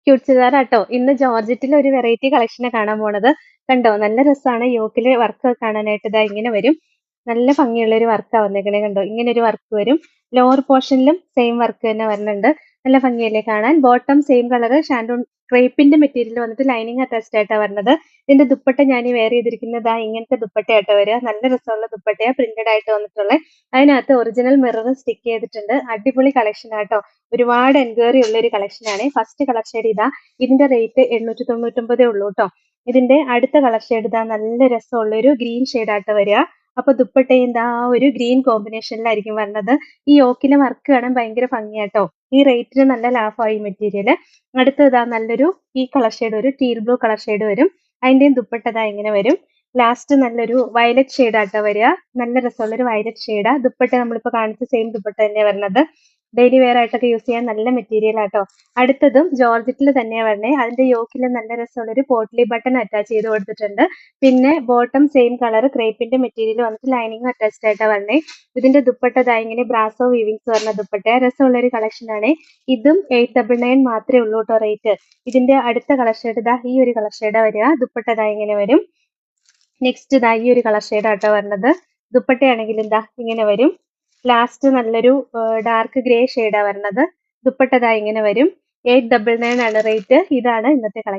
Cute ചുരിദാറാട്ടോ. ഇന്ന് ജോർജറ്റിൽ ഒരു variety കളക്ഷനാ കാണാൻ പോണത്. കണ്ടോ? നല്ല രസാണ് യോക്കില് വർക്ക് കാണാനായിട്ട്. ദാ ഇങ്ങനെ വരും. നല്ല ഭംഗിയുള്ള ഒരു വർക്കാ വന്നേക്കണേ കണ്ടോ? ഇങ്ങനെ ഒരു വർക്ക് വരും. ലോവർ പോർഷനിലും സെയിം വർക്ക് തന്നെ വരുന്നുണ്ട്. നല്ല ഭംഗിയല്ലേ കാണാൻ? ബോട്ടം സെയിം കളറ് ഷാൻഡൂൺ ക്രേപ്പിന്റെ മെറ്റീരിയൽ വന്നിട്ട് ലൈനിങ് അറ്റാച്ച്ഡ് ആയിട്ടാ വരുന്നത്. ഇതിന്റെ ദുപ്പട്ട ഞാൻ ഈ വെയർ ചെയ്തിരിക്കുന്നത് ദാ ഇങ്ങനത്തെ ദുപ്പട്ടയാട്ടോ വരിക. നല്ല രസമുള്ള ദുപ്പട്ടയാ പ്രിന്റഡ് ആയിട്ട് വന്നിട്ടുള്ളത്. അതിനകത്ത് ഒറിജിനൽ മിറർ സ്റ്റിക്ക് ചെയ്തിട്ടുണ്ട്. അടിപൊളി കളക്ഷൻ ആട്ടോ. ഒരുപാട് എൻക്വയറി ഉള്ള ഒരു കളക്ഷനാണ്. ഫസ്റ്റ് കളർ ഷെയ്ഡ് ഇതാ. ഇതിന്റെ റേറ്റ് 899 ഉള്ളൂ ട്ടോ. ഇതിന്റെ അടുത്ത കളർ ഷെയ്ഡ് ഇതാ നല്ല രസമുള്ള ഒരു ഗ്രീൻ ആട്ടോ വരിക. അപ്പൊ ദുപ്പട്ടയും ദാ ആ ഒരു ഗ്രീൻ കോമ്പിനേഷനിലായിരിക്കും വരുന്നത്. ഈ യോക്കിലെ വർക്ക് കാണാൻ ഭയങ്കര ഭംഗിയാട്ടോ. ഈ റേറ്റിന് നല്ല ലാഭമായി മെറ്റീരിയൽ. അടുത്തതാ നല്ലൊരു ഈ കളർ ഷെയ്ഡ് ഒരു ടീൽ ബ്ലൂ കളർ ഷെയ്ഡ് വരും. അതിന്റെയും ദുപ്പട്ട ദാ ഇങ്ങനെ വരും. ലാസ്റ്റ് നല്ലൊരു വയലറ്റ് ആട്ടോ വരിക. നല്ല രസമുള്ള ഒരു വയലറ്റ് ഷെയ്ഡാ. ദുപ്പട്ട നമ്മളിപ്പോ കാണിച്ച സെയിം ദുപ്പട്ട തന്നെയാ വരുന്നത്. ഡെയിലി വെയർ ആയിട്ടൊക്കെ യൂസ് ചെയ്യാൻ നല്ല മെറ്റീരിയൽ ആട്ടോ. അടുത്തതും ജോർജറ്റിൽ തന്നെയാ വരണേ. അതിന്റെ യോക്കിൽ നല്ല രസമുള്ള ഒരു പോട്ട്ലി ബട്ടൺ അറ്റാച്ച് ചെയ്ത് കൊടുത്തിട്ടുണ്ട്. പിന്നെ ബോട്ടം സെയിം കളർ ക്രേപ്പിന്റെ മെറ്റീരിയൽ വന്നിട്ട് ലൈനിങ് അറ്റാച്ച്ഡ് ആയിട്ടാ വരണേ. ഇതിന്റെ ദുപ്പട്ട ദാ ഇങ്ങനെ ബ്രാസോ വീവിങ്സ് വരുന്ന ദുപ്പട്ട. രസമുള്ള ഒരു കളക്ഷൻ ആണ്. ഇതും 899 മാത്രമേ ഉള്ളൂ കേട്ടോ റേറ്റ്. ഇതിന്റെ അടുത്ത കളർ ഷെയ്ഡ് ദാ ഈ ഒരു കളർ ഷെയ്ഡാ വരിക. ദുപ്പട്ട ദാ ഇങ്ങനെ വരും. നെക്സ്റ്റ് ദാ ഈ ഒരു കളർ ഷെയ്ഡ് ആട്ടോ വരുന്നത്. ദുപ്പട്ടയാണെങ്കിൽ എന്താ ഇങ്ങനെ വരും. ലാസ്റ്റ് നല്ലൊരു ഡാർക്ക് ഗ്രേ ഷെയ്ഡാ വരുന്നത്. ദുപ്പട്ട ദാ ഇങ്ങനെ വരും. 899 ആണ് റേറ്റ്. ഇതാണ് ഇന്നത്തെ കളക്ഷൻ.